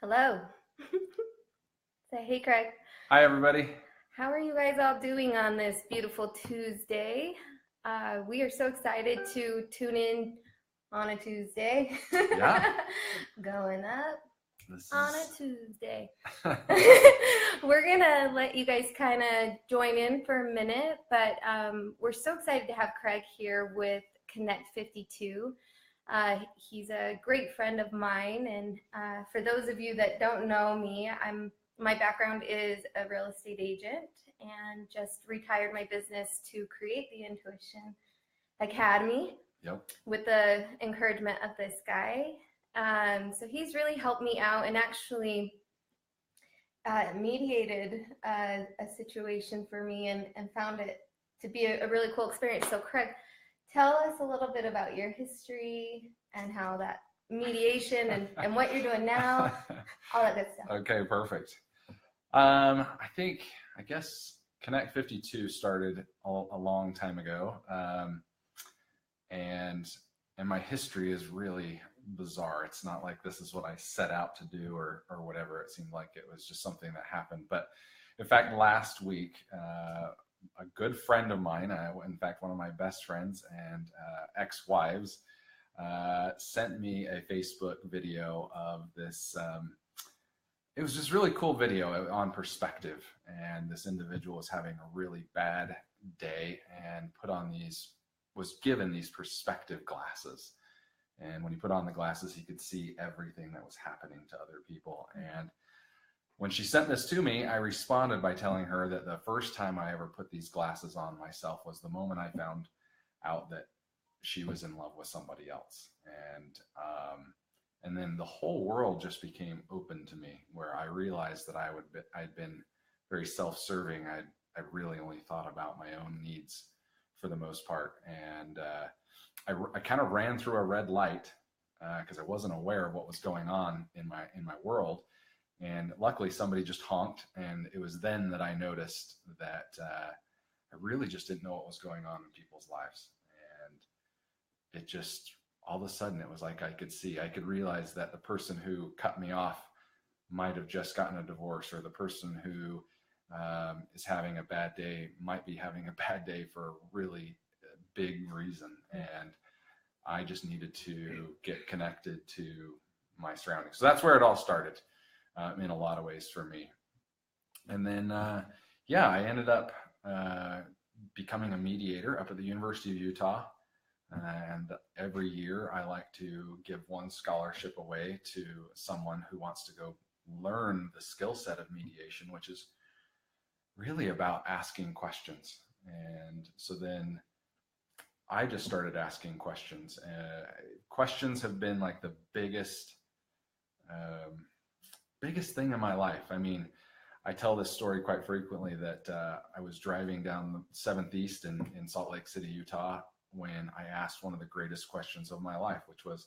Hello. Say, hey, Craig. Hi, everybody. How are you guys all doing on this beautiful Tuesday? We are so excited to tune in on a Tuesday. Yeah, Going up this on a is. Tuesday. We're going to let you guys kind of join in for a minute, but we're so excited to have Craig here with Connect 52. He's a great friend of mine, and for those of you that don't know me, my background is a real estate agent and just retired my business to create the Intuition Academy Yep. with the encouragement of this guy. So he's really helped me out and actually mediated a situation for me and found it to be a really cool experience. So Craig, tell us a little bit about your history and how that mediation and what you're doing now, all that good stuff. Okay, perfect. I guess Connect 52 started a long time ago. And my history is really bizarre. It's not like this is what I set out to do or whatever. It seemed like it was just something that happened. But in fact, last week, a good friend of mine, in fact, one of my best friends and ex-wives, sent me a Facebook video of this. It was just really cool video on perspective. And this individual was having a really bad day and was given these perspective glasses. And when he put on the glasses, he could see everything that was happening to other people. And when she sent this to me, I responded by telling her that the first time I ever put these glasses on myself was the moment I found out that she was in love with somebody else. And then the whole world just became open to me, where I realized that I'd been very self-serving. I really only thought about my own needs for the most part. And I kind of ran through a red light because I wasn't aware of what was going on in my world. And luckily somebody just honked, and it was then that I noticed that I really just didn't know what was going on in people's lives. And it just, all of a sudden, it was like I could realize that the person who cut me off might have just gotten a divorce, or the person who is having a bad day might be having a bad day for a really big reason. And I just needed to get connected to my surroundings. So that's where it all started. In a lot of ways for me. And then, I ended up becoming a mediator up at the University of Utah. And every year I like to give one scholarship away to someone who wants to go learn the skill set of mediation, which is really about asking questions. And so then I just started asking questions. Questions have been like the biggest thing in my life. I mean, I tell this story quite frequently that I was driving down the 7th East in Salt Lake City, Utah, when I asked one of the greatest questions of my life, which was,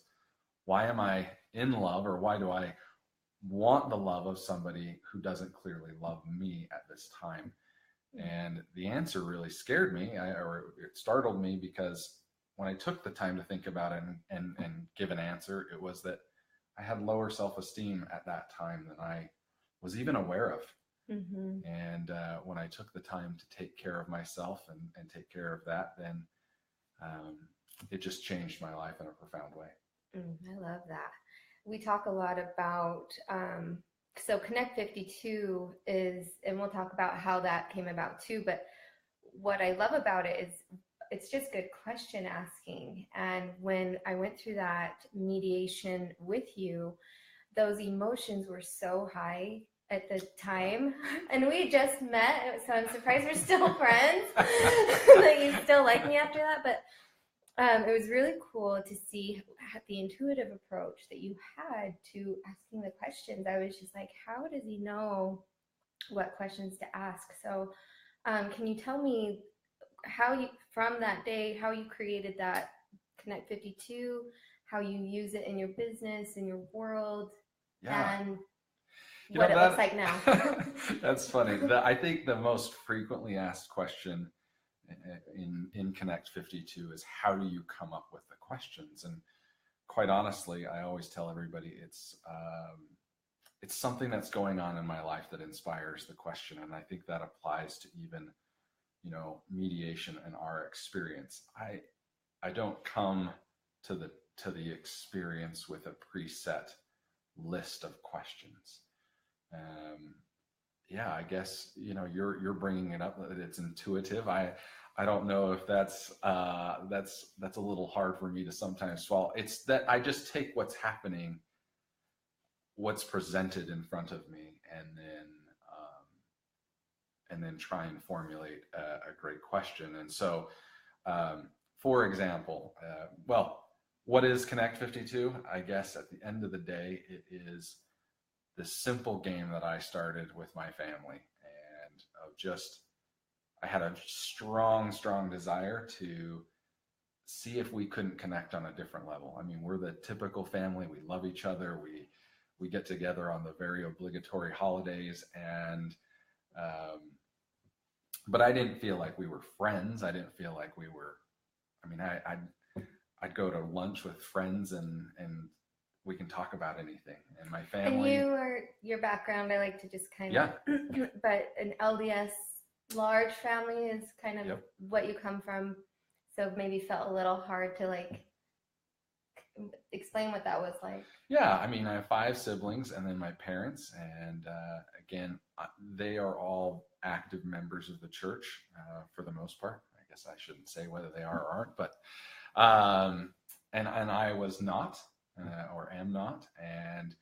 why am I in love, or why do I want the love of somebody who doesn't clearly love me at this time? And the answer really scared me, or it startled me, because when I took the time to think about it and give an answer, it was that I had lower self-esteem at that time than I was even aware of. Mm-hmm. And when I took the time to take care of myself and take care of that, then it just changed my life in a profound way. I love that. We talk a lot about, so Connect 52 is, and we'll talk about how that came about too, but what I love about it is it's just good question asking. And when I went through that mediation with you, those emotions were so high at the time, and we just met, so I'm surprised we're still friends. That you still like me after that. But it was really cool to see the intuitive approach that you had to asking the questions. I was just like, how does he know what questions to ask? So can you tell me how you, from that day, how you created that Connect 52, how you use it in your business, in your world, and what it looks like now? That's funny. I think the most frequently asked question in Connect 52 is, how do you come up with the questions? And quite honestly, I always tell everybody it's it's something that's going on in my life that inspires the question. And I think that applies to even, mediation and our experience. I don't come to the experience with a preset list of questions. Yeah, I guess, you're bringing it up that it's intuitive. I don't know if that's a little hard for me to sometimes swallow. It's that I just take what's happening, what's presented in front of me, and then try and formulate a great question. And so, for example, what is Connect 52? I guess at the end of the day, it is this simple game that I started with my family, and I had a strong desire to see if we couldn't connect on a different level. I mean, we're the typical family. We love each other. We get together on the very obligatory holidays, and but I didn't feel like we were friends. I didn't feel like we were. I mean, I'd go to lunch with friends, and we can talk about anything. And my family. And your background, I like to just kind of, but an LDS large family is kind of what you come from. So maybe felt a little hard to explain what that was like. Yeah, I mean, I have 5 siblings, and then my parents, and again, they are all active members of the church for the most part. I guess I shouldn't say whether they are or aren't, but and I was not, or am not, and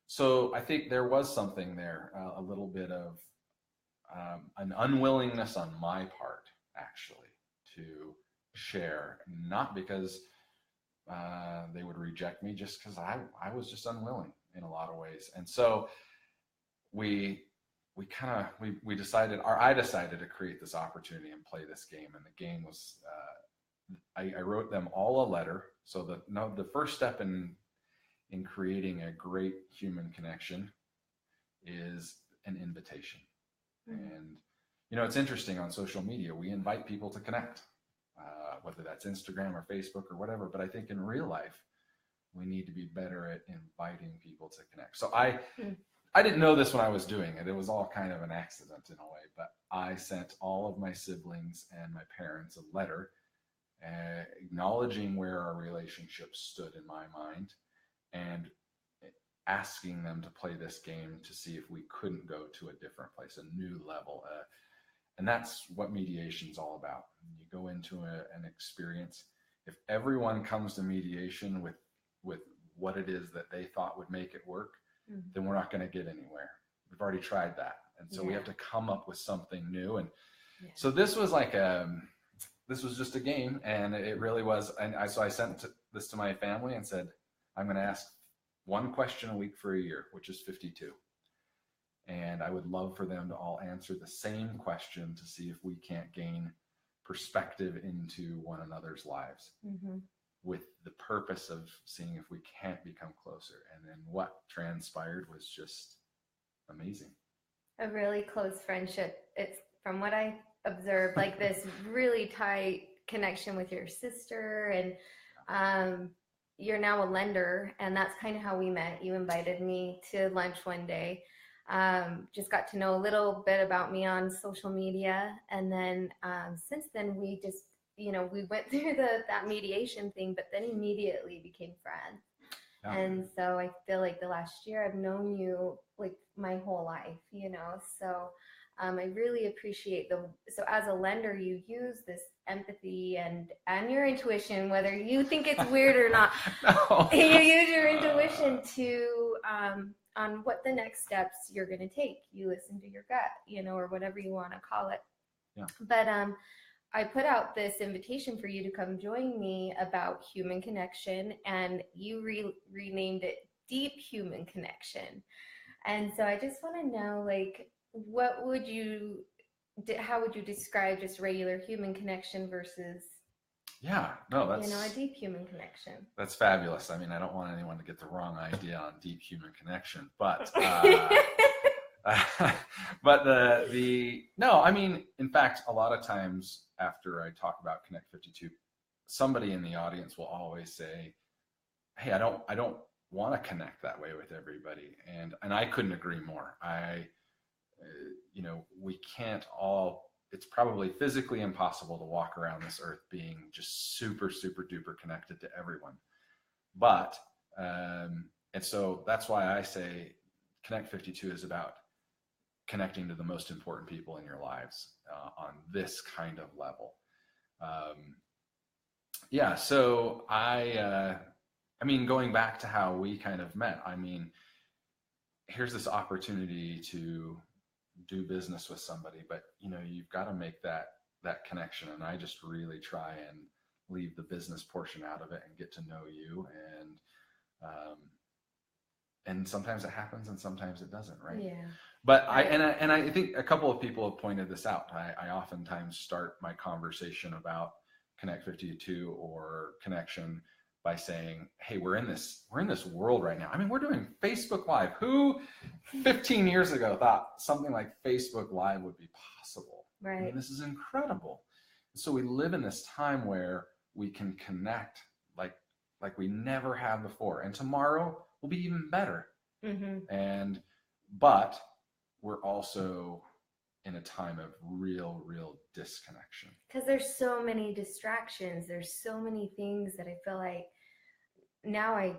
so I think there was something there, a little bit of an unwillingness on my part, actually, to share, not because they would reject me, just because I was just unwilling in a lot of ways. And so I decided to create this opportunity and play this game. And the game was, I wrote them all a letter. So the first step in creating a great human connection is an invitation. Mm-hmm. And, it's interesting, on social media, we invite people to connect. Whether that's Instagram or Facebook or whatever. But I think in real life, we need to be better at inviting people to connect. So I didn't know this when I was doing it. It was all kind of an accident in a way. But I sent all of my siblings and my parents a letter acknowledging where our relationship stood in my mind, and asking them to play this game to see if we couldn't go to a different place, a new level. And that's what mediation is all about. You go into an experience. If everyone comes to mediation with what it is that they thought would make it work, then we're not going to get anywhere. We've already tried that. And so we have to come up with something new. And so this was this was just a game, and it really was. And so I sent this to my family and said, I'm going to ask one question a week for a year, which is 52. And I would love for them to all answer the same question to see if we can't gain perspective into one another's lives, with the purpose of seeing if we can't become closer. And then what transpired was just amazing. A really close friendship. It's, from what I observed, like this really tight connection with your sister, and you're now a lender, and that's kind of how we met. You invited me to lunch one day. Just got to know a little bit about me on social media, and then since then we just, we went through that mediation thing, but then immediately became friends. And so I feel like the last year I've known you like my whole life, so I really appreciate so as a lender, you use this empathy and your intuition, whether you think it's weird or not. No. You use your intuition to on what the next steps you're going to take. You listen to your gut, or whatever you want to call it. Yeah. But I put out this invitation for you to come join me about human connection, and you renamed it Deep Human Connection. And so I just want to know, how would you describe just regular human connection versus a deep human connection? That's fabulous. I mean, I don't want anyone to get the wrong idea on deep human connection, but no, I mean, in fact, a lot of times after I talk about Connect 52, somebody in the audience will always say, hey, I don't want to connect that way with everybody. And I couldn't agree more. We can't all, it's probably physically impossible to walk around this earth being just super, super duper connected to everyone. But, and so that's why I say Connect 52 is about connecting to the most important people in your lives on this kind of level. So going back to how we kind of met, here's this opportunity to do business with somebody, but you've got to make that connection. And I just really try and leave the business portion out of it and get to know you. And sometimes it happens and sometimes it doesn't, right? Yeah. But I think a couple of people have pointed this out. I oftentimes start my conversation about Connect 52 or connection by saying, hey, we're in this world right now. We're doing Facebook Live. Who 15 years ago thought something like Facebook Live would be possible? Right. This is incredible. So we live in this time where we can connect like we never have before. And tomorrow will be even better. Mm-hmm. But we're also in a time of real disconnection. Because there's so many distractions. There's so many things that I feel like now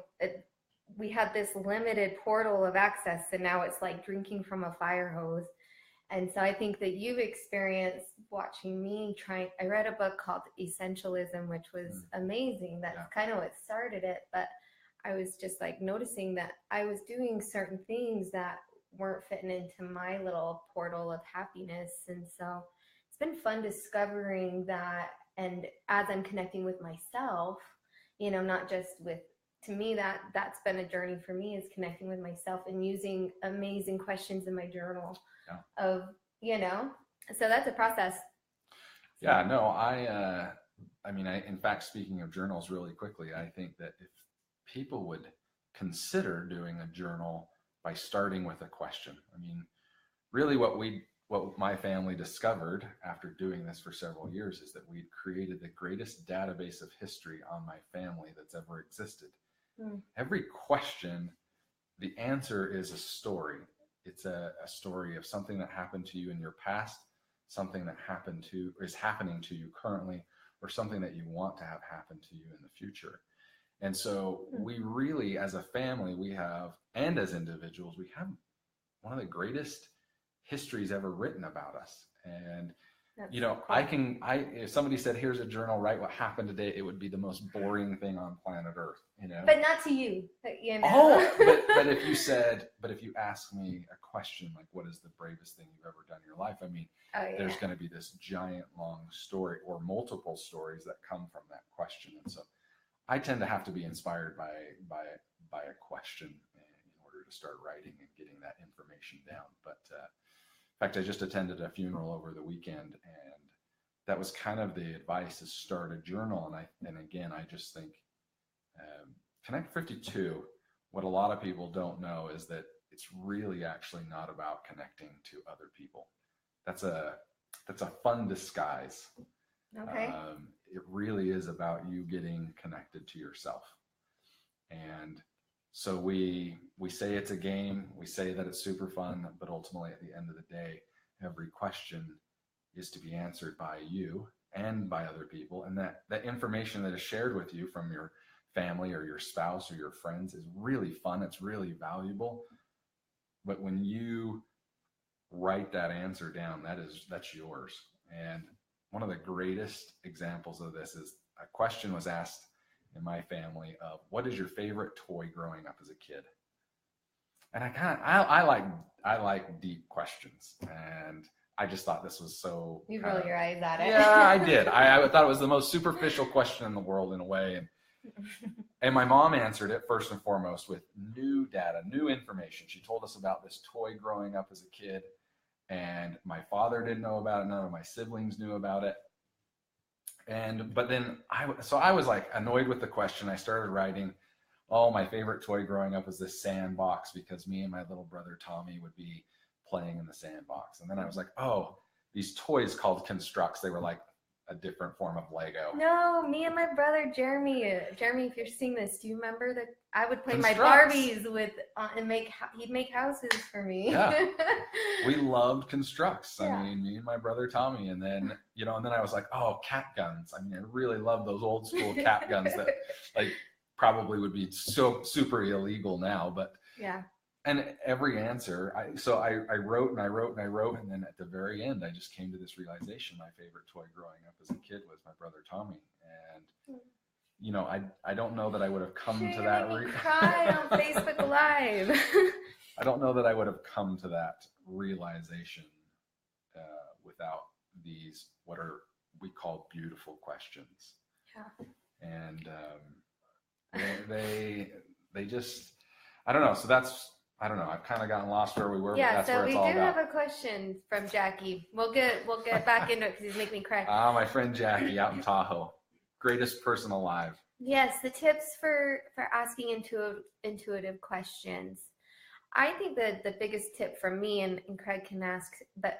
we had this limited portal of access, and now it's like drinking from a fire hose. And so I think that you've experienced watching me I read a book called Essentialism, which was amazing. That's kind of what started it. But I was just like noticing that I was doing certain things that weren't fitting into my little portal of happiness. And so it's been fun discovering that. And as I'm connecting with myself, not just to me, that's been a journey for me, is connecting with myself and using amazing questions in my journal so that's a process. Yeah, no, in fact, speaking of journals really quickly, I think that if people would consider doing a journal by starting with a question, really what my family discovered after doing this for several years is that we'd created the greatest database of history on my family that's ever existed. Every question, the answer is a story. It's a story of something that happened to you in your past, something that is happening to you currently, or something that you want to have happen to you in the future. And so we really, as a family, and as individuals, we have one of the greatest histories ever written about us. And cool. If somebody said, here's a journal, write what happened today, it would be the most boring thing on planet Earth, But not to you, Oh, but if you ask me a question like, what is the bravest thing you've ever done in your life? There's going to be this giant long story or multiple stories that come from that question. And so I tend to have to be inspired by a question in order to start writing and getting that information down. But in fact, I just attended a funeral over the weekend, and that was kind of the advice, is start a journal. And again, I just think Connect 52, what a lot of people don't know is that it's really actually not about connecting to other people. That's a fun disguise. Okay. It really is about you getting connected to yourself. And so we say it's a game, we say that it's super fun, but ultimately at the end of the day, every question is to be answered by you and by other people. And that information that is shared with you from your family or your spouse or your friends is really fun. It's really valuable. But when you write that answer down, that's yours. And one of the greatest examples of this is a question was asked in my family of, what is your favorite toy growing up as a kid? And I like deep questions, and I just thought this was so. You roll your eyes at it. Yeah, I did. I thought it was the most superficial question in the world in a way, and my mom answered it first and foremost with new data, new information. She told us about this toy growing up as a kid, and my father didn't know about it. None of my siblings knew about it. But then I was like annoyed with the question. I started writing, my favorite toy growing up was this sandbox, because me and my little brother Tommy would be playing in the sandbox. And then I was like, these toys called constructs. They were like a different form of Lego. No, me and my brother Jeremy. Jeremy, if you're seeing this, do you remember that I would play my Constructs. Barbies with and he'd make houses for me. Yeah. We loved constructs. Yeah. I mean, me and my brother Tommy, and then and then I was like, oh, cat guns. I mean, I really love those old school cat guns that like probably would be so super illegal now, but yeah. And every answer, I wrote and I wrote and I wrote, and then at the very end, I just came to this realization: my favorite toy growing up as a kid was my brother Tommy, and I don't know that I would have come to that. Cry on Facebook Live. I don't know that I would have come to that realization without these what we call beautiful questions. Yeah. And they just, I don't know. So that's. I don't know. I've kind of gotten lost where we were. Yeah, but that's so where it's we all do about. have a question from Jackie. We'll get back into it because he's making me cry. My friend Jackie out in Tahoe, greatest person alive. Yes, the tips for asking intuitive questions. I think that the biggest tip from me, and Craig can ask, but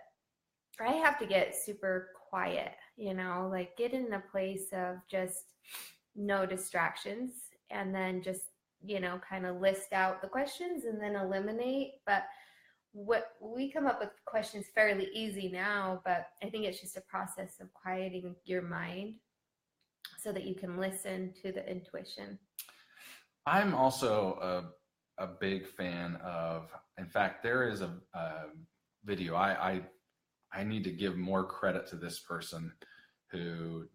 I have to get super quiet. Like get in a place of just no distractions, and then just kind of list out the questions and then eliminate. But what we come up with questions fairly easy now, but I think it's just a process of quieting your mind so that you can listen to the intuition. I'm also a big fan of, in fact, there is a video. I need to give more credit to this person who,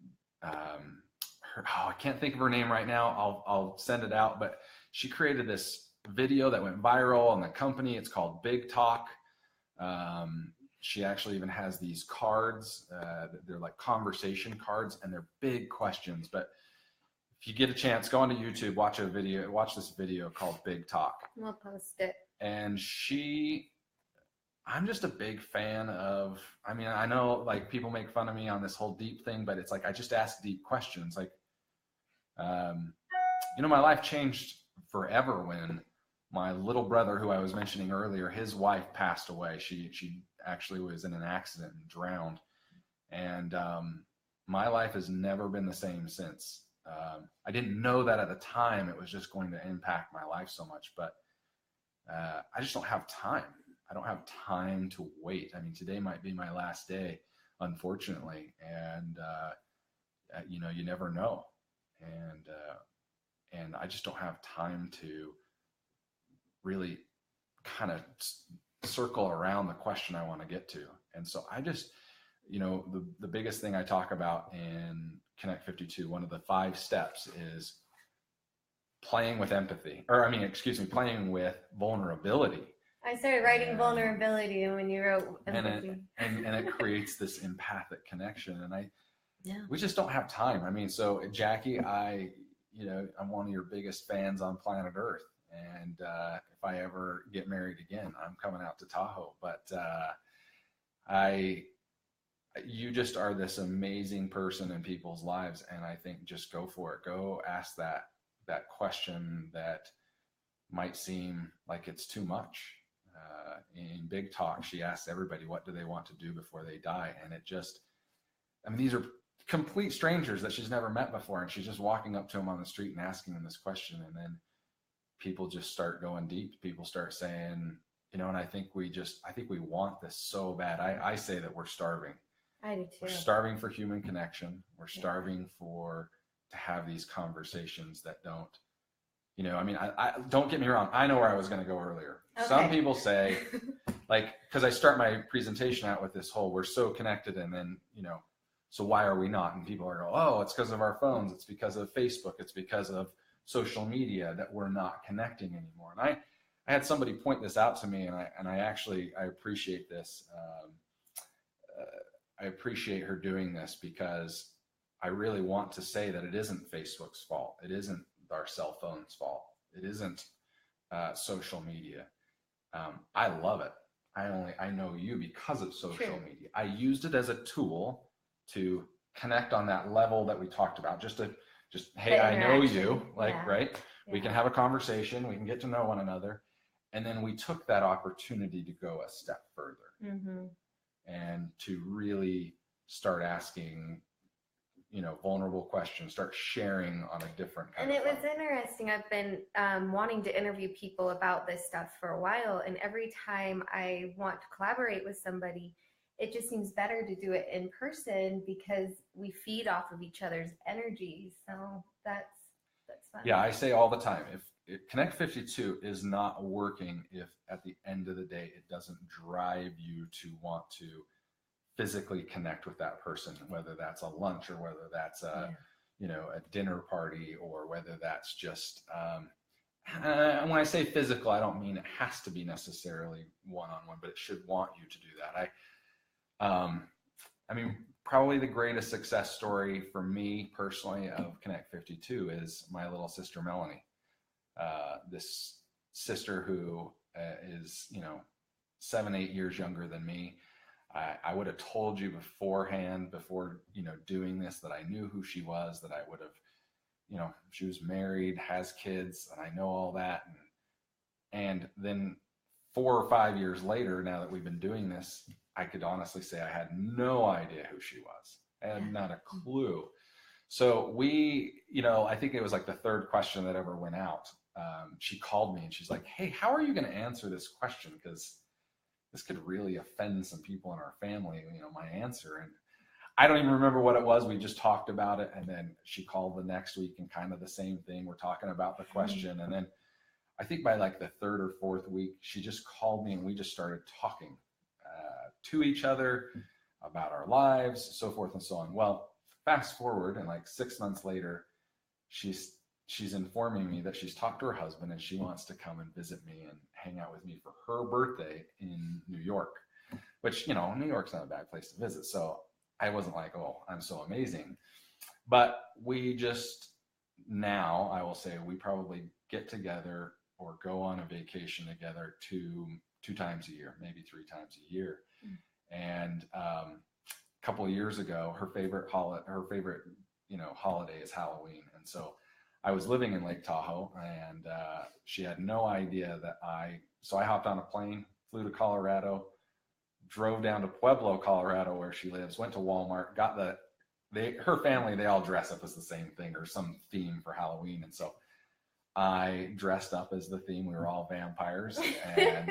I can't think of her name right now. I'll send it out, but she created this video that went viral on the company. It's called Big Talk. She actually even has these cards. They're like conversation cards, and they're big questions. But if you get a chance, go onto YouTube, watch this video called Big Talk. We'll post it. And I'm just a big fan of, I mean, I know like people make fun of me on this whole deep thing, but it's like, I just ask deep questions. Like, my life changed forever when my little brother, who I was mentioning earlier, his wife passed away. She actually was in an accident and drowned. And my life has never been the same since. I didn't know that at the time it was just going to impact my life so much, but I just don't have time. I don't have time to wait. I mean, today might be my last day, unfortunately. And, you never know. And I just don't have time to really kind of circle around the question I want to get to. And so I just, the biggest thing I talk about in Connect 52, one of the 5 steps is playing with empathy, playing with vulnerability. I started writing vulnerability when you wrote empathy. And it creates this empathic connection. And we just don't have time. I mean, so Jackie, I'm one of your biggest fans on planet Earth. And if I ever get married again, I'm coming out to Tahoe. But you just are this amazing person in people's lives. And I think just go for it. Go ask that question that might seem like it's too much. In Big Talk, she asks everybody, what do they want to do before they die? And these are complete strangers that she's never met before. And she's just walking up to them on the street and asking them this question. And then people just start going deep. People start saying, and I think we want this so bad. I say that we're starving. I do too. We're starving for human connection. We're starving to have these conversations that don't, I don't get me wrong. I know where I was going to go earlier. Okay. Some people say, because I start my presentation out with this whole, we're so connected, and then, so why are we not? And people are going, oh, it's because of our phones. It's because of Facebook. It's because of social media that we're not connecting anymore. And I had somebody point this out to me, and I appreciate this. I appreciate her doing this, because I really want to say that it isn't Facebook's fault. It isn't our cell phone's fault. It isn't social media. I love it. I know you because of social media. I used it as a tool to connect on that level that we talked about. Just hey, I know you, right? Yeah. We can have a conversation. We can get to know one another. And then we took that opportunity to go a step further and to really start asking vulnerable questions, start sharing on a different kind And of it was level. interesting. I've been wanting to interview people about this stuff for a while. And every time I want to collaborate with somebody, it just seems better to do it in person because we feed off of each other's energy. So that's fun. Yeah, I say all the time, if Connect 52 is not working, if at the end of the day it doesn't drive you to want to physically connect with that person, whether that's a lunch or whether that's a dinner party, or whether that's just when I say physical, I don't mean it has to be necessarily one-on-one, but it should want you to do that. I mean, probably the greatest success story for me personally of Connect 52 is my little sister Melanie. This sister who is 7-8 years younger than me. I would have told you beforehand, before doing this, that I knew who she was, that I would have, she was married, has kids, and I know all that. And then 4 or 5 years later, now that we've been doing this, I could honestly say I had no idea who she was. I had not a clue. So I think it was like the third question that ever went out. She called me and she's like, "Hey, how are you going to answer this question? Because this could really offend some people in our family, my answer." And I don't even remember what it was. We just talked about it. And then she called the next week and kind of the same thing. We're talking about the question. And then I think by like the third or fourth week, she just called me and we just started talking to each other about our lives, so forth and so on. Well, fast forward, and like 6 months later, she's informing me that she's talked to her husband and she wants to come and visit me and hang out with me for her birthday in New York, which, New York's not a bad place to visit. So I wasn't like, oh, I'm so amazing. But we just, now I will say, we probably get together or go on a vacation together two times a year, maybe 3 times a year. And a couple of years ago, her favorite holiday is Halloween. And so I was living in Lake Tahoe, and she had no idea that so I hopped on a plane, flew to Colorado, drove down to Pueblo, Colorado, where she lives, went to Walmart, got her family, they all dress up as the same thing or some theme for Halloween. And so I dressed up as the theme. We were all vampires, and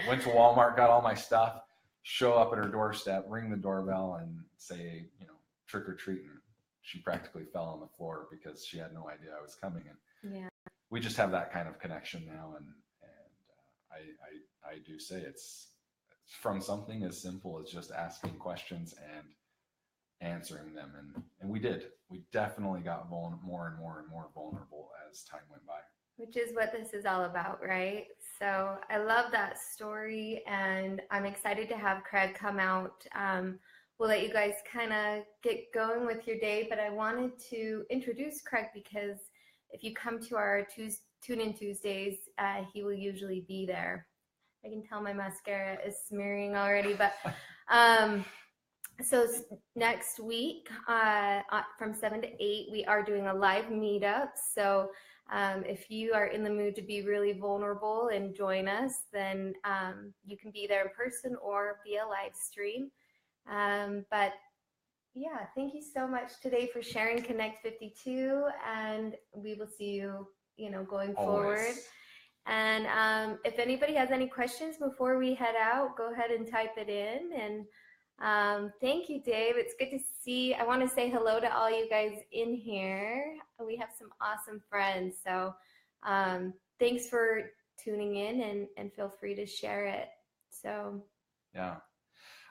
went to Walmart, got all my stuff, show up at her doorstep, ring the doorbell, and say, trick or treat. And she practically fell on the floor because she had no idea I was coming. And we just have that kind of connection now. And I do say it's from something as simple as just asking questions and answering them. And we definitely got more and more vulnerable as time went by. Which is what this is all about, right? So I love that story, and I'm excited to have Craig come out. We'll let you guys kind of get going with your day, but I wanted to introduce Craig because if you come to our Tune In Tuesdays, he will usually be there. I can tell my mascara is smearing already, but so next week from 7 to 8, we are doing a live meetup. So if you are in the mood to be really vulnerable and join us, then you can be there in person or via live stream. But yeah, thank you so much today for sharing Connect 52, and we will see you, going forward. Always. And if anybody has any questions before we head out, go ahead and type it in. And thank you, Dave. It's good to see. I want to say hello to all you guys in here. We have some awesome friends. So thanks for tuning in, and feel free to share it. So yeah.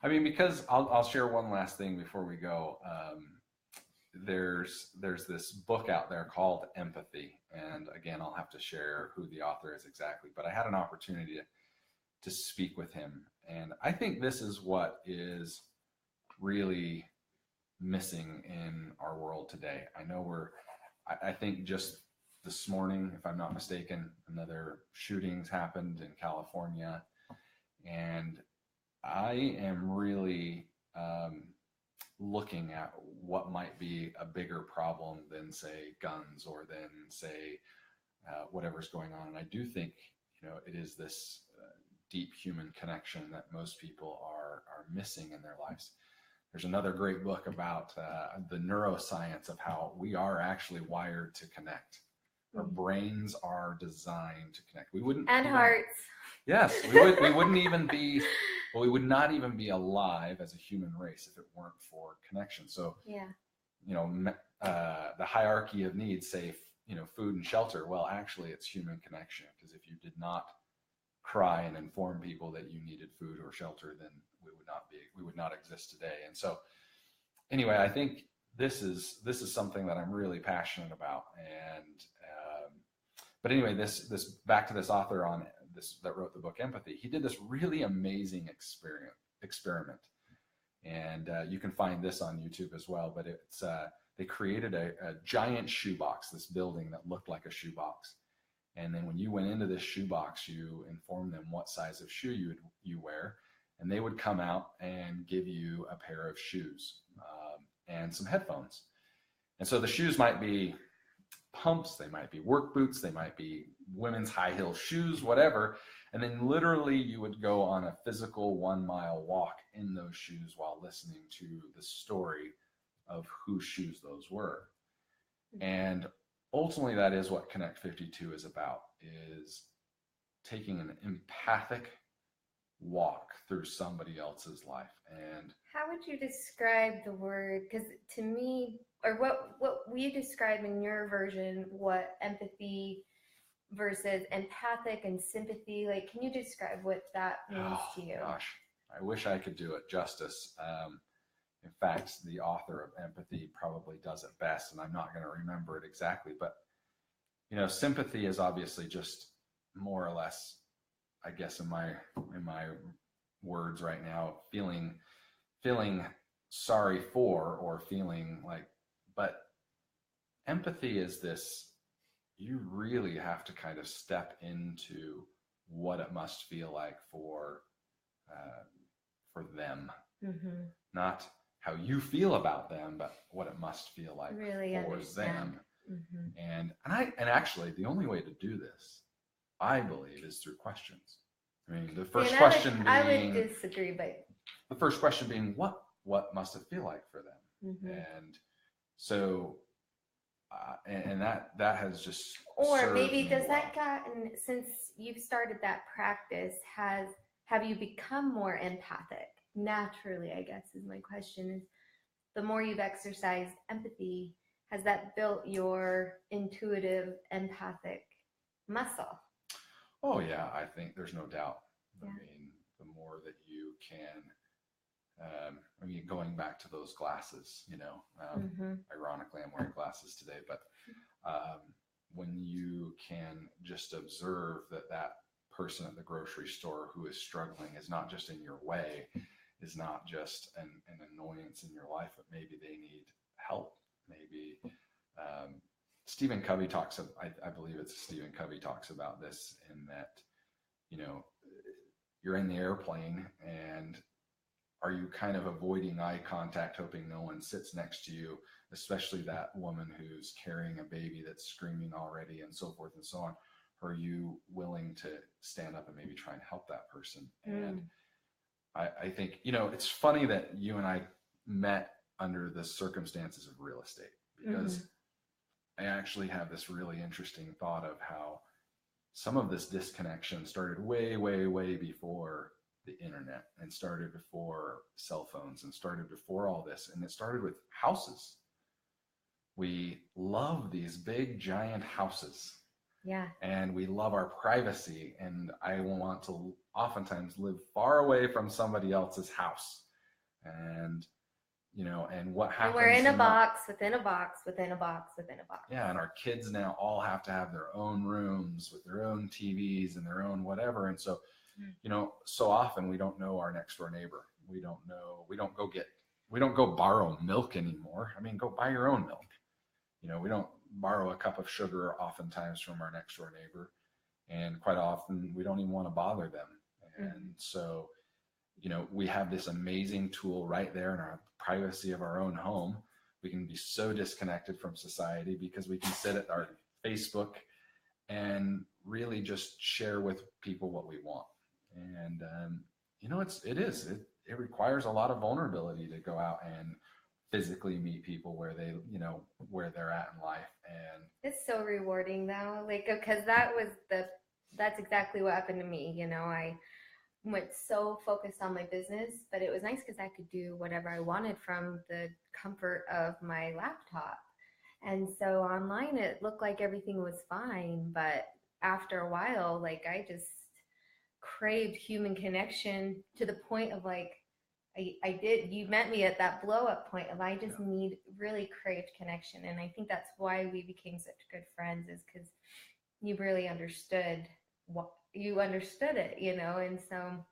I mean, because I'll share one last thing before we go. There's this book out there called Empathy. And again, I'll have to share who the author is exactly, but I had an opportunity to speak with him. And I think this is what is really missing in our world today. I know I think just this morning, if I'm not mistaken, another shootings happened in California. And I am really looking at what might be a bigger problem than, say, guns, or than, say, whatever's going on. And I do think, it is this deep human connection that most people are missing in their lives. there's another great book about the neuroscience of how we are actually wired to connect. Our brains are designed to connect. We wouldn't, and hearts. Yes, we wouldn't even be, well, we would not even be alive as a human race if it weren't for connection. So, yeah, the hierarchy of needs, say, food and shelter. Well, actually, it's human connection, because if you did not cry and inform people that you needed food or shelter, then we would not exist today. And so, anyway, I think this is something that I'm really passionate about. And but anyway, this back to this author on this that wrote the book Empathy. He did this really amazing experiment, and you can find this on YouTube as well. But it's they created a giant shoebox, this building that looked like a shoebox. And then when you went into this shoebox, you informed them what size of shoe you wear, and they would come out and give you a pair of shoes and some headphones. And so the shoes might be pumps, they might be work boots, they might be women's high heel shoes, whatever. And then literally you would go on a physical 1 mile walk in those shoes while listening to the story of whose shoes those were. And ultimately, that is what Connect 52 is about, is taking an empathic walk through somebody else's life. And how would you describe the word? Because to me, or what we describe in your version, what empathy versus empathic and sympathy, like, can you describe what that means to you? Gosh, I wish I could do it justice. In fact, the author of Empathy probably does it best, and I'm not going to remember it exactly. But, sympathy is obviously just more or less, I guess, in my words right now, feeling sorry for, or feeling like, but empathy is this, you really have to kind of step into what it must feel like for them, not how you feel about them, but what it must feel like really for understand. them. And actually, the only way to do this, I believe, is through questions. I mean, the first question being, I would disagree, but the first question being, what must it feel like for them? And so, and that has just, or maybe does that gotten, since you've started that practice, have you become more empathic naturally, I guess is my question, is the more you've exercised empathy, has that built your intuitive empathic muscle? Oh yeah, I think there's no doubt. Yeah. I mean, the more that you can, going back to those glasses, ironically, I'm wearing glasses today, but when you can just observe that person at the grocery store who is struggling is not just in your way, is not just an annoyance in your life, but maybe they need help. Maybe Stephen Covey talks, I believe it's Stephen Covey talks about this, in that, you're in the airplane, and are you kind of avoiding eye contact, hoping no one sits next to you, especially that woman who's carrying a baby that's screaming already, and so forth and so on? Or are you willing to stand up and maybe try and help that person? And I think, it's funny that you and I met under the circumstances of real estate, because I actually have this really interesting thought of how some of this disconnection started way, way, way before the internet, and started before cell phones, and started before all this. And it started with houses. We love these big, giant houses. Yeah. And we love our privacy. And I want to oftentimes live far away from somebody else's house. And, and what happens. And we're in a box within a box within a box within a box. Yeah. And our kids now all have to have their own rooms with their own TVs and their own whatever. And so, so often we don't know our next door neighbor. We don't go borrow milk anymore. I mean, go buy your own milk. We don't borrow a cup of sugar oftentimes from our next door neighbor, and quite often we don't even want to bother them. And so, we have this amazing tool right there in our privacy of our own home. We can be so disconnected from society because we can sit at our Facebook and really just share with people what we want. And, it requires a lot of vulnerability to go out and physically meet people where they, where they're at in life. And It's so rewarding though, like because that's exactly what happened to me. I went so focused on my business, but it was nice because I could do whatever I wanted from the comfort of my laptop. And so online, it looked like everything was fine, but after a while, like I just craved human connection to the point of like I did. You met me at that blow up point of I just yeah, need really craved connection, and I think that's why we became such good friends is because you really understood what you understood it, and so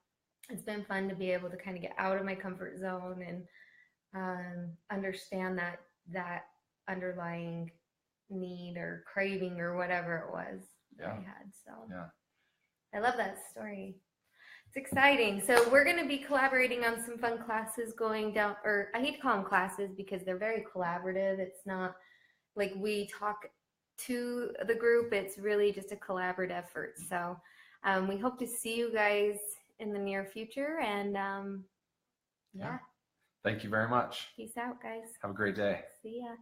it's been fun to be able to kind of get out of my comfort zone and understand that underlying need or craving or whatever it was that yeah, I had. So yeah. I love that story. It's exciting. So we're going to be collaborating on some fun classes going down, or I hate to call them classes because they're very collaborative. It's not like we talk to the group. It's really just a collaborative effort. So we hope to see you guys in the near future. And Yeah. yeah, Thank you very much. peace out, guys. Have a great day. See ya.